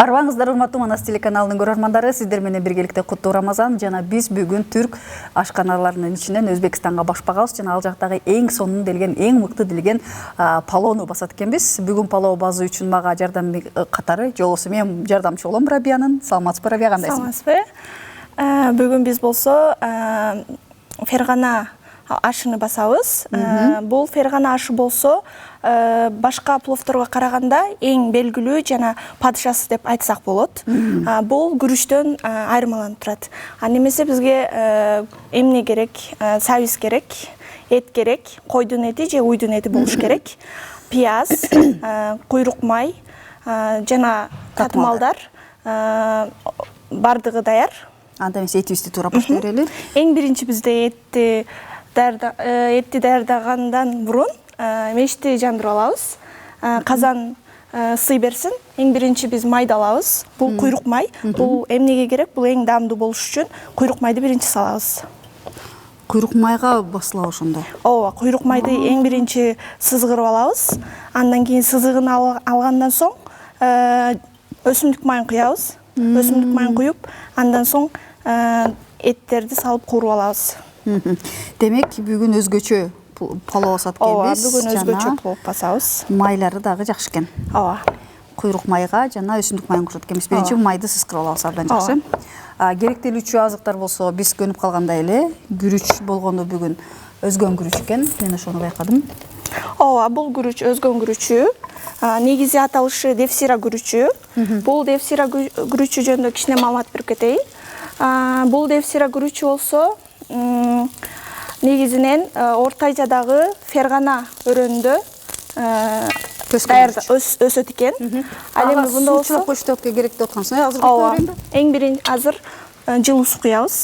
Арбаңыздар, урматтуу Манас телеканалынын көрөрмандары, сиздер менен биргеликте куттуу Рамазан жана биз бүгүн түрк ашканаларынын ичинен Өзбекстанга башпагабыз жана ал жактагы эң сонун делген, эң мыкты делген палоону басат экенбиз. Бүгүн палоо базуу үчүн мага жардам катары жолосу мен жардамчы болом Рабиянын. Саламатсызбы, Рабия, кандайсың? Саламатсызбы. Бүгүн биз болсо фергана ашыны басабыз. Бул фергана ашы болсо башка пловторго караганда эң белгилүү жана падышасы деп айтсак болот. Бул күрүчтөн айырмаланып турат. Немесе бизге эмне керек? Сабиз керек, эт керек, койдун эти же уйдун эти болуш керек. Пияз, куйрук май жана татымалдар бардыгы даяр. Анда эмес этибизди туура баштай берели. Эң биринчи бизде этти даярдагандан мурун мешти жандырып алабыз. Казан сый берсин. Эң биринчи биз майды алабыз. Бул куйрук май. Бул эмнеге керек? Бул эң даамдуу болуш үчүн куйрук майды биринчи салабыз. Куйрук майга басылабы ошондо? Ооба, куйрук майды эң биринчи сызгырып алабыз. Андан кийин сызыгын алгандан соң өсүмдүк майын куябыз. Өсүмдүк майын куюп, андан соң эттерди салып кууруп алабыз. Демек, бүгүн өзгөчө палоо басат экенбиз. Бүгүн өзгөчө плов басабыз. Майлары дагы жакшы экен. Ооба. Куйрук майга жана өсүмдүк майын кошот экенбиз. Биринчи майды сыскырып алабыз, абдан жакшы. Керектелүүчү азыктар болсо, биз көнүп калгандай эле күрүч болгону бүгүн өзгөн күрүч экен. Мен ошону байкадым. Ооба, бул күрүч өзгөн күрүчү. Негизи аталышы девсира күрүчү. Бул девсира күрүчү жөнүндө кичине маалымат берип кетейин. Бул девсира күрүчү болсо негизинен Орто Азиядагы Фергана өрөөнүндө өсөт экен. Ал эми мында болсо суу коштокко керек деп аткансың. Азыр көрөйүнбү? Эң биринчи азыр жылуу суу куябыз.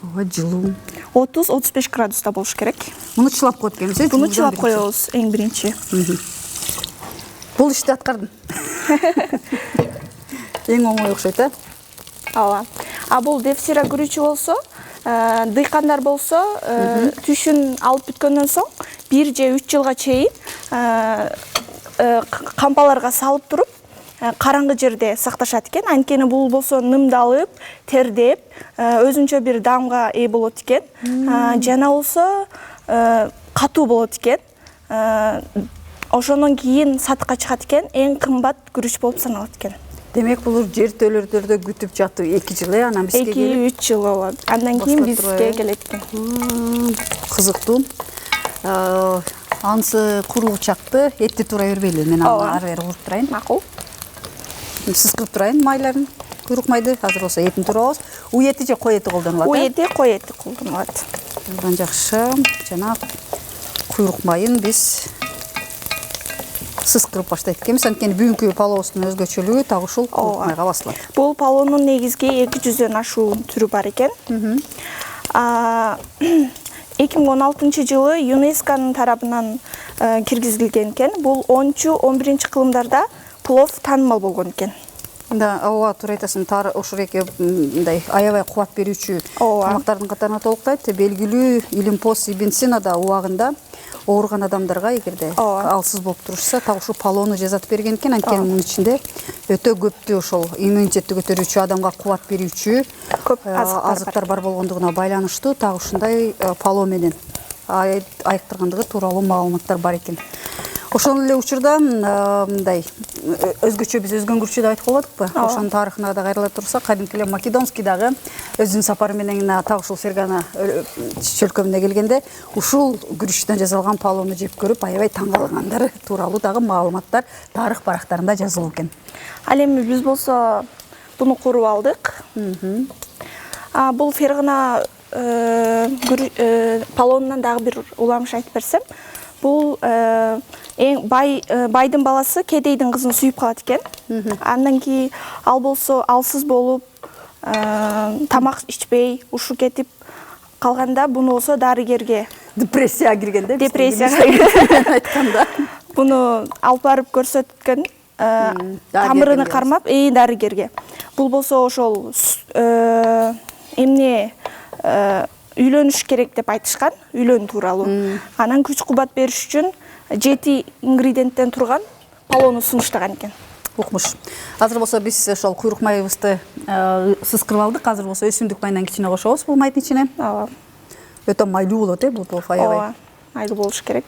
Ооба, жылуу. 30-35 градуста болуш керек. Муну чылап коет экенбиз, э? Буну чылап коебуз эң биринчи. Бул ишти аткардым. Эң оңой окшойт, э? Ооба. Бул девсира күрүчү болсо, дыйкандар болсо, түшүн алып бүткөндөн соң 1 же 3 жылга чейин кампаларга салып туруп, караңгы жерде сакташат экен. Анткени бул болсо нымдалып, тердеп, өзүнчө бир даамга ээ болот экен. Жана болсо катуу болот экен. Ошондон кийин сатыкка чыгат экен. Эң кымбат күрүч болуп саналат экен. Демек, булар жертөлөрдө күтүп жатып 2 жыл, анан бизге келип 2-3 жыл болот. Андан кийин бизге келет экен. Кызыктуу. Анысы куру бычакты этти туура бербейли. Мен аны ары бери куруп турайын. Макул. Сыскырып турайын майларын. Куйрук майды азыр болсо этин турабыз. Уй эти же кой эти колдонулат. Уй эти, кой эти колдонулат. Абдан жакшы. Жана куйрук майын биз сыскырып баштайт экенбиз. Анткени бүгүнкү палообуздун өзгөчөлүгү так ушул куйрук майга басылат. Бул палоонун негизги 200дөн ашуу түрү бар экен. 2016-жылы ЮНЕСКОнун тарабынан киргизилген экен. Бул 10-11 кылымдарда плов таанымал болгон экен. Да, ооба, туура айтасың. Ошол эки мындай аябай кубат берүүчү тамактардын катарына толуктайт. Белгилүү Илимпоз Ибн Синада убагында ооруган адамдарга эгерде алсыз болуп турушса, так ушул палоону жасатып берген экен. Анткени мунун ичинде өтө көптүү ошол иммунитетти көтөрүүчү, адамга кубат берүүчү көп азыктар бар болгондугуна байланыштуу так ушундай палоо менен айыктыргандыгы тууралуу маалыматтар бар экен. Ошол эле учурда мындай өзгөчө биз өзгөн күрүчү деп айтып болдукпу? Ошонун тарыхына да кайрыла турсак, кадимки эле Македонский дагы өзүнүн сапары менен так ушул Фергана чөлкөмүнө келгенде ушул күрүчтөн жасалган палоону жеп көрүп, аябай таң калгандары тууралуу дагы маалыматтар тарых барактарында жазылуу экен. Ал эми биз болсо буну куруп алдык. Бул Фергана палоонунан дагы бир уламыш айтып берсем, бул эң байдын баласы кедейдин кызын сүйүп калат экен. Андан кийин ал болсо алсыз болуп, тамак ичпей, ушу кетип калганда буну болсо дарыгерге депрессияга киргенде, айтканда буну алып барып көрсөткөн, тамырыны кармап, дарыгерге. Бул болсо ошол эмне үйлөнүш керек деп айтышкан, үйлөнүү тууралуу. Анан күч кубат бериш үчүн 7 ингредиенттен турган палоону сунуштаган экен. укмуш. Азыр болсо биз ошол куйрук майыбызды сыскырып алдык. Азыр болсо өсүмдүк майынан кичине кошобуз бул майдын ичине. Ооба. Өтө майлуу болот бул плов аябай. Ооба. Майлуу болуш керек.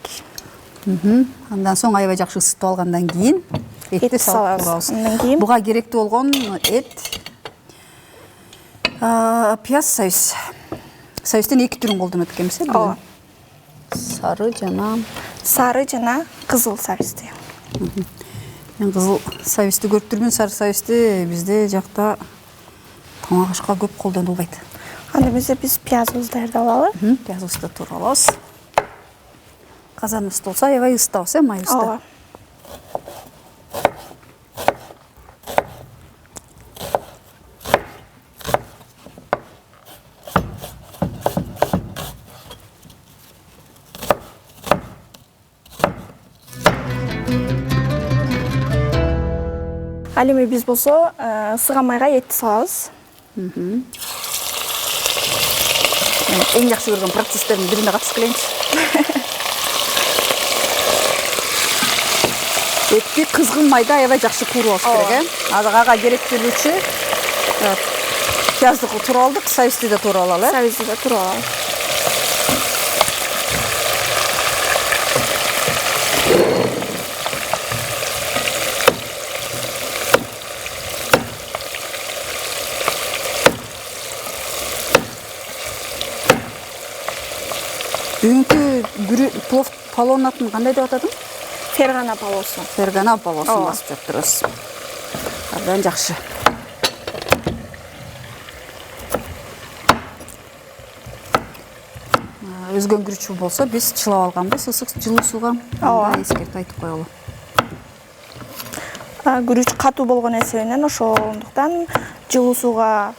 Андан соң аябай жакшы ысытып алгандан кийин этти салып турабыз. Андан кийин буга керектүү болгон эт, пияз, соус. Соустун эки түрүн колдонот экенбиз, Ооба. Сары жана кызыл соусты. мен кызыл соусту көрүп турмун, сары соусту бизде жакта тамак ашка көп колдонулбайт. Анда биз пиязыбызды даярдап алалы. Пиязыбызды туруп алабыз. Казаныбыз болсо аябай ысытабыз, майыбызды. Ооба. Ал эми биз болсо ысыган майга этти салабыз. Эң жакшы көргөн процесстердин бирине катышып келейинчи. Этти кызгын майда аябай жакшы кууруп алыш керек, Ага керектүүлүүчү пиязды туруп алдык, соусты да туруп алалы. Соусты да туруп алалы. Бүгүнкү плов палоонун атын кандай деп атадың? Фергана палоосу. Фергана палоосун басып жатырбыз. Абдан жакшы. Өзгөнгүрүчү болсо биз чылап алганбыз ысык жылуу сууга. Эскертип айтып коелу. Күрүч катуу болгон эсебинен ошондуктан жылуу сууга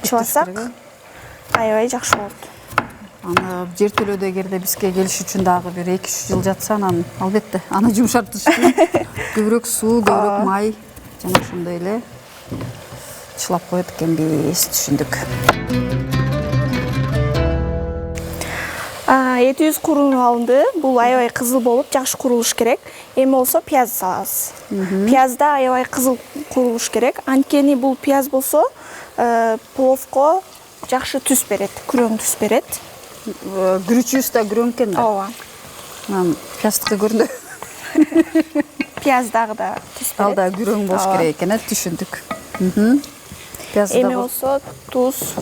чыласак аябай жакшы болот. Аны жер төлөдө эгерде бизге келиш үчүн дагы бир 2-3 жыл жатса, анан албетте аны жумшартыш үчүн көбүрөөк суу, көбүрөөк май жана ошондой эле чылап коет экенбиз, түшүндүк. Этибиз курунуп алынды. Бул аябай кызыл болуп, жакшы курулуш керек. Эми болсо пияз салабыз. Пияз да аябай кызыл курулуш керек. Анткени бул пияз болсо пловко жакшы түс берет, күрөң түс берет. Күрүчүбүз да күрөң экен да. Ооба. Пияздыкы көрүндү. Пияз дагы да түс берет. Ал да күрөң болуш керек экен, түшүндүк. Эми болсо туз,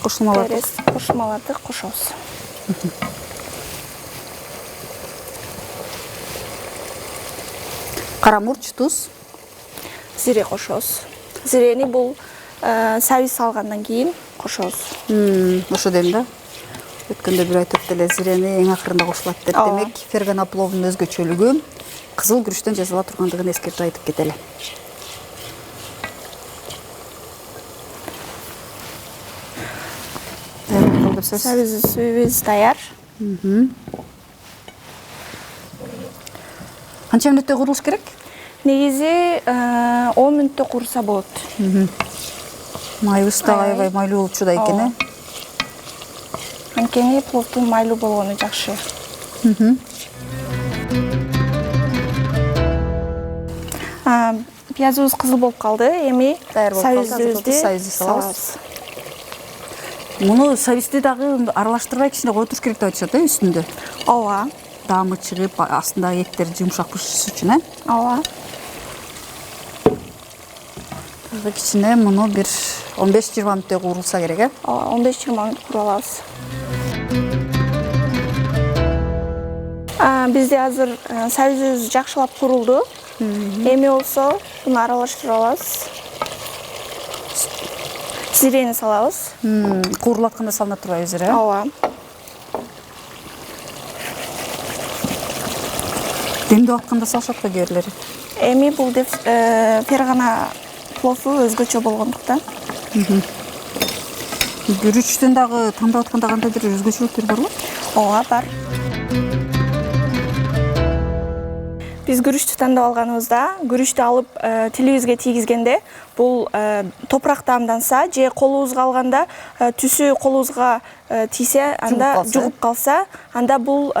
кошулмаларды кошобуз. Кара мурч, туз, зире кошобуз. Зирени бул соус салгандан кийин кошобуз. Ошо дейм да. Өткөндө бир айтып эле зирени эң акырында кошулат деп. Демек, фергана пловунун өзгөчөлүгү кызыл күрүчтөн жасала тургандыгын эскертип айтып кетели. Соусубуз даяр. Канча мүнөттө куурулуш керек? Негизи 10 мүнөттө куурса болот. Майыбыз да аябай майлуу болчу да экен, Анткени пловдун майлуу болгону жакшы. Пиязыбыз кызыл болуп калды. Эми соусубузду салабыз. Муну соусты дагы аралаштырбай кичине кое туруш керек деп айтышат, үстүндө. Ооба. Даамы чыгып, астындагы эттер жумшак пишиш үчүн, Ооба. Дагы кичине муну бир 15-20 мүнөттө куурулса керек, 15-20 мүнөт куруп алабыз. Бизде азыр соусубуз жакшылап курулду. Эми болсо буну аралаштырып алабыз. Зирени салабыз. Куурулуп атканда салынат турбайбыз, Ооба. Демдеп атканда салышат го кээ бирлери. Эми бул фергана плову өзгөчө болгондуктан. Күрүчтөн дагы тандап атканда кандайдыр өзгөчөлүктөр барбы? Ооба, бар. Биз күрүчтү тандап алганыбызда, күрүчтү алып тилибизге тийгизгенде, бул топурак даамданса же колубузга алганда түсү колубузга тийсе, анда жугуп калса, анда бул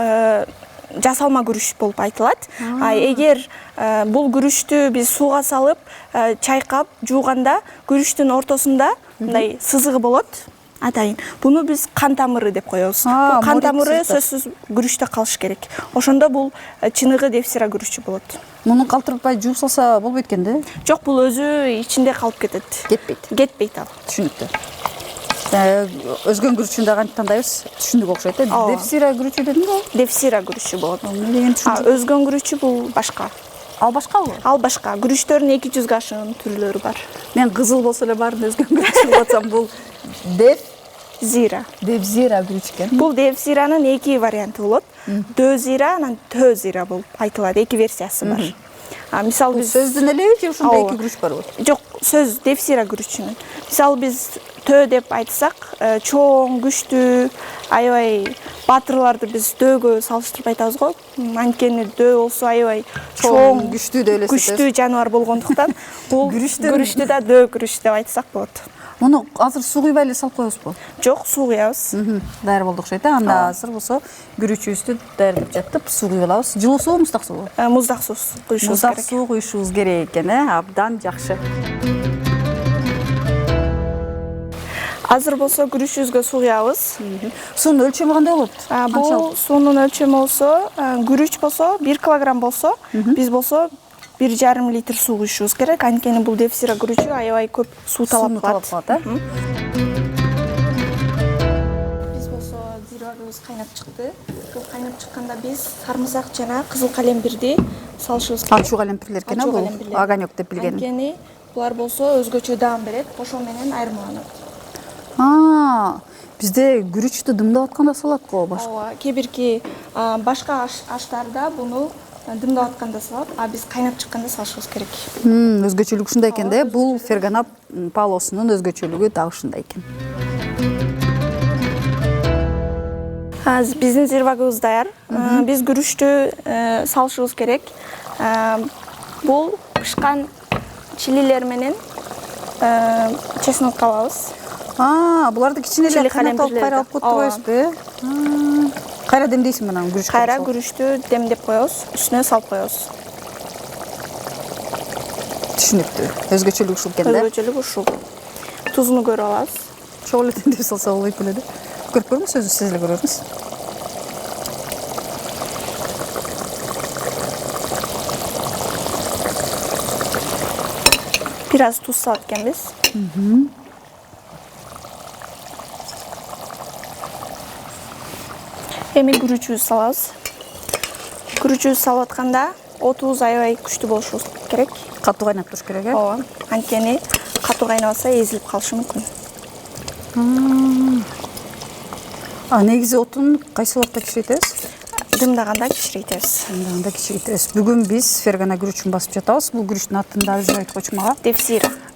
жасалма күрүч болуп айтылат. Эгер бул күрүчтү биз сууга салып, чайкап, жууганда күрүчтүн ортосунда мындай сызыгы болот. Атайын. Буну биз кан тамыры деп коебуз. Бул кан тамыры сөзсүз күрүчтө калыш керек. Ошондо бул чыныгы девсира күрүчү болот. Муну калтырбай жууп салса болбойт экен да? Жок, бул өзү ичинде калып кетет. Кетпейт ал. Түшүнүктүү. Өзгөн күрүчүн да кантип тандайбыз? Түшүндүк окшойт. Девсира күрүчү дедиңби? Девсира күрүчү болот. Эмне деген түшүндүк? Өзгөн күрүчү бул башка. Ал башкабы? Ал башка. Күрүчтөрдүн 200 ашыгын түрлөрү бар. Мен кызыл болсо эле баарын өзгөн күрүч деп атсам, бул Девзира. Девзира күрүч экен. Бул девзиранын 2 варианты болот. Дөзира, анан тözира болуп айтылат. 2 версиясы бар. Мисалы биз сөздүн элеби же ушунда 2 күрүч барбы? Жок, сөз девсира күрүчүнүн. Мисалы биз тö деп айтсак, чоң, күчтүү, аябай батырларды биз дөөгө салыштырып айтабыз го. Анткени дөө болсо аябай чоң, күчтүү деп элестетебиз. Күчтүү жаныбар болгондуктан бул күрүчтү да дөө күрүч деп айтсак болот. Муну азыр суу куйбай эле салып коебузбу? Жок, суу куябыз. Даяр болду окшойт. Анда азыр болсо күрүчүбүздү даярдап жаттып, суу куюп алабыз. Жылуу суубу, муздак суубу? Муздак суу куюшубуз керек. Муздак суу куюшубуз керек экен, абдан жакшы. Азыр болсо күрүчүбүзгө суу куябыз. Суунун өлчөмү кандай болот? Бул суунун өлчөмү болсо, күрүч болсо 1 килограмм болсо, биз болсо 1,5 литр суу куюшубуз керек. Анткени бул девсира күрүчү аябай көп суу талап кылат. Биз болсо зирвагыбыз кайнап чыкты. Бул кайнап чыкканда биз сарымсак жана кызыл калембирди салышыбыз керек. Ачуу калембирлер экен, бул огонек деп билгеним. Анткени булар болсо өзгөчө даам берет, ошол менен айырмаланат. Бизде күрүчтү дымдап атканда салат го башка. Ооба, кээ-бирки башка аштарда буну дымдап атканда салат, биз кайнап чыкканда салышыбыз керек. Өзгөчөлүк ушундай экен да. Бул фергана палосунун өзгөчөлүгү дагы ушундай экен. Биздин зирвагыбыз даяр. Биз күрүчтү салышыбыз керек. Бул пышкан чилилер менен чеснок алабыз. Буларды кичине эле кайнатып кайра алып коюп коебузбу? Кайра демдейсиң менен күрүчкө? Кайра күрүчтү демдеп коебуз, үстүнө салып коебуз. Түшүнүктүү. Өзгөчөлүк ушул экен да. Өзгөчөлүк ушул. Тузуну көрүп алабыз. Чоң эле демдеп салса болбойт беле да. Көрүп көрмөс, өзү сиз эле көрөрсүз. Бир аз туз салат экенбиз. Эми күрүчүбүздү салабыз. Күрүчүбүздү салып атканда отубуз аябай күчтүү болушу керек. Катуу кайнап туруш керек, Ооба. Анткени катуу кайнабаса эзилип калышы мүмкүн. Негизи отун кайсы убакта кичирейтебиз? Дымдаганда кичирейтебиз. Дымдаганда кичирейтебиз. Бүгүн биз фергана күрүчүн басып жатабыз. Бул күрүчтүн атын дагы өзү айтып койчу мага.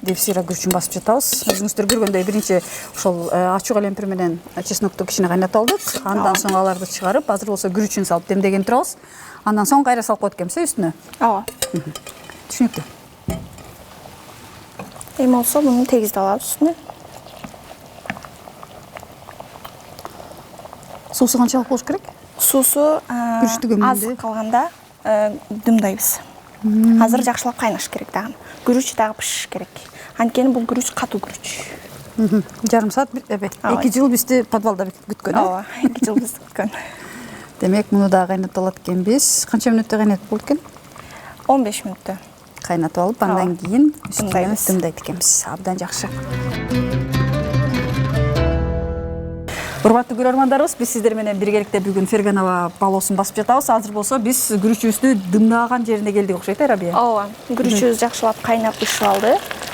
Девсира күрүчүн басып жатабыз. Өзүңүздөр көргөндөй биринчи ошол ачуу калемпир менен чеснокту кичине кайнатып алдык. Андан соң аларды чыгарып, азыр болсо күрүчүн салып демдеген турабыз. Андан соң кайра салып коет экенбиз үстүнө. Ооба. Түшүнүктүү. Эми болсо муну тегиздеп алабыз үстүнө. Суусу канчалык болуш керек? Суусу аз калганда дымдайбыз. Азыр жакшылап кайнаш керек дагы. Күрүч дагы пишиш керек. Анткени бул күрүч катуу күрүч. Жарым саат, 2 жыл бизди подвалда күткөн. Ооба, 2 жыл бизди күткөн. Демек, муну дагы кайнатып алат экенбиз. Канча мүнөттө кайнатып болот экен? 15 мүнөттө. Кайнатып алып, андан кийин үстүнө дымдайт экенбиз. Абдан жакшы. Урматтуу көрөрмандарыбыз, биз сиздер менен биргеликте бүгүн фергана палосун басып жатабыз. Азыр болсо биз күрүчүбүздү дымдаган жерине келдик окшойт, Рабия. Ооба, күрүчүбүз жакшылап кайнап бышып алды.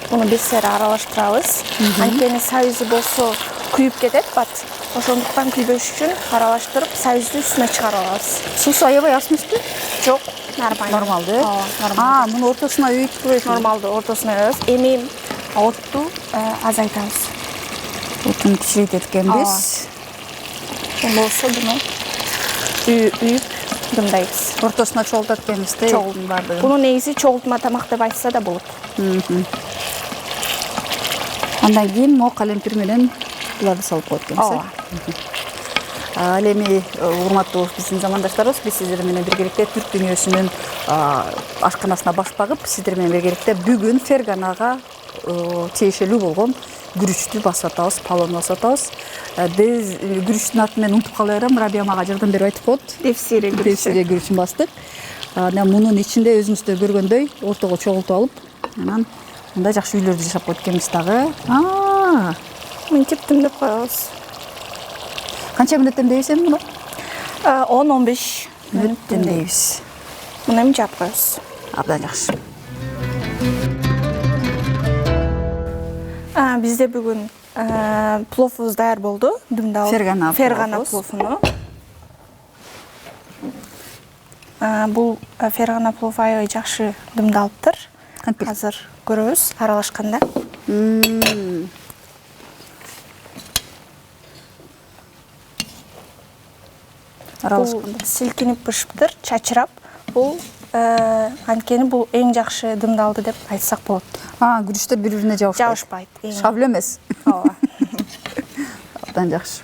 Муну биз сери аралаштырабыз. Анткени союзу болсо күйүп кетет бат. Ошондуктан күйбөш үчүн аралаштырып, союзду үстүнө чыгарып алабыз. Суусу аябай аз эмеспи? Жок, нормально. Нормалдуу. Ооба, нормалдуу. Муну ортосуна үйүтүп коебуз. Нормалдуу, ортосуна коебуз. Эми отту азайтабыз. Отун кичирейтет экенбиз. Эми болсо буну үйүп дымдайбыз. Ортосуна чогултат экенбиз да. Буну негизи чогултма тамак деп айтса да болот. Андан кийин мо калемпир менен буларды салып коет экенбиз. Ал эми урматтуу биздин замандаштарыбыз, биз сиздер менен биргеликте түрк дүйнөсүнүн ашканасына баш багып, сиздер менен биргеликте бүгүн Ферганага тиешелүү болгон күрүчтү басып атабыз, палону басып атабыз. Биз күрүчтүн атын мен унутуп кала берем, Рабия мага жардам берип айтып коет. Девсире Күрүчүн бастык. Мунун ичинде өзүңүздөр көргөндөй ортого чогултуп алып, анан мындай жакшы үйлөрдү жашап койт экенбиз дагы. Мынтип демдеп коебуз. Канча мүнөт демдейбиз эми муну? 10-15 Мүнөт демдейбиз. Муну эми жаап коебуз. Абдан жакшы. Бизде бүгүн пловубуз даяр болду. Дымдалып. Фергана пловуну. Бул фергана плов аябай жакшы дымдалыптыр. Азыр көрөбүз аралашканда. Аралашканда силкинип бышыптыр, чачырап. Бул анткени бул эң жакшы дымдалды деп айтсак болот. Күрүчтөр бири-бирине жабышпайт. Шабле эмес. Ооба. Абдан жакшы.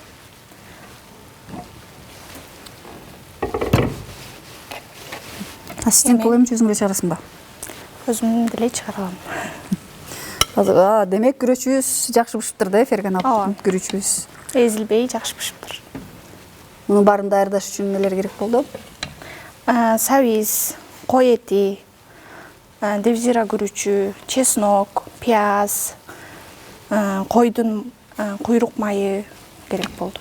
Сиздин плов эмчи өзүң эле чыгарасыңбы? Өзүм деле чыгарам. Демек күрүчүбүз жакшы бышыптыр да, Фергана күрүчүбүз. Эзилбей жакшы бышыптыр. Мунун баарын даярдаш үчүн нелер керек болду? Сабиз, кой эти, девзира күрүчү, чеснок, пияз, койдун куйрук майы керек болду.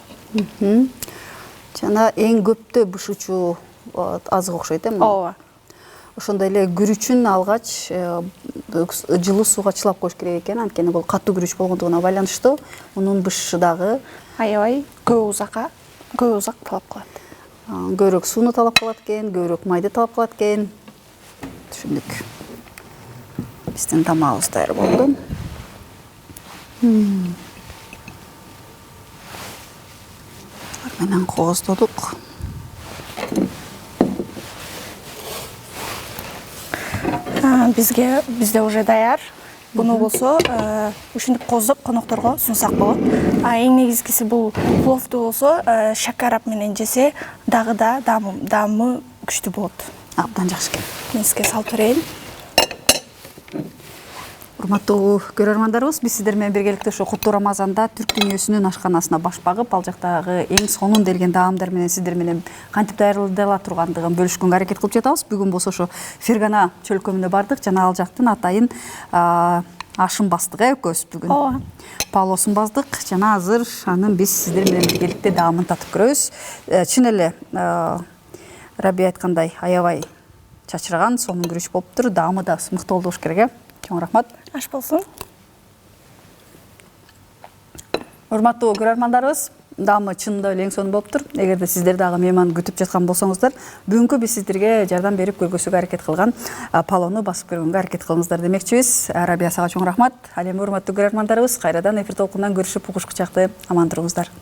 Жана эң көптө бышуучу азык окшойт эми? Ооба. Ошондой эле күрүчүн алгач жылуу сууга чылап коюш керек экен, анткени бул катуу күрүч болгондугуна байланыштуу мунун бышышы дагы аябай көп узак талап кылат. Көбүрөөк сууну талап кылат экен, көбүрөөк майды талап кылат экен. Түшүндүк. Биздин тамагыбыз даяр болду. Менен кооздодук. Бизде уже даяр. Буну болсо ушинтип кооздоп конокторго сунсак болот. Эң негизгиси бул пловду болсо шакарап менен жесе дагы да даамы күчтүү болот. Абдан жакшы экен. Мен сизге салып берейин. Урматтуу көрөрмандарыбыз, биз сиздер менен биргеликте ошо куттуу Рамазанда түрк дүйнөсүнүн ашканасына баш багып, ал жактагы эң сонун делген даамдар менен сиздер менен кантип даярдала тургандыгын бөлүшкөнгө аракет кылып жатабыз. Бүгүн болсо ошо Фергана чөлкөмүнө бардык жана ал жактын атайын ашын бастык экөөбүз бүгүн. Ооба. Палосун баздык жана азыр анын биз сиздер менен биргеликте даамын татып көрөбүз. Чын эле Рабия айткандай аябай чачыраган, сонун күрүч болуптур. Даамы да мыкты болуш керек. Чоң рахмат. Аш болсун. Урматтуу көрөрмандарыбыз, даамы чынында эле эң сонун болуптур. Эгерде сиздер дагы мейман күтүп жаткан болсоңуздар, бүгүнкү биз сиздерге жардам берип көргөзүүгө аракет кылган палону басып көргөнгө аракет кылыңыздар демекчибиз. Рабия сага чоң рахмат. Ал эми урматтуу көрөрмандарыбыз, кайрадан эфир толкунунан көрүшүп угуш кучакты аман туруңуздар.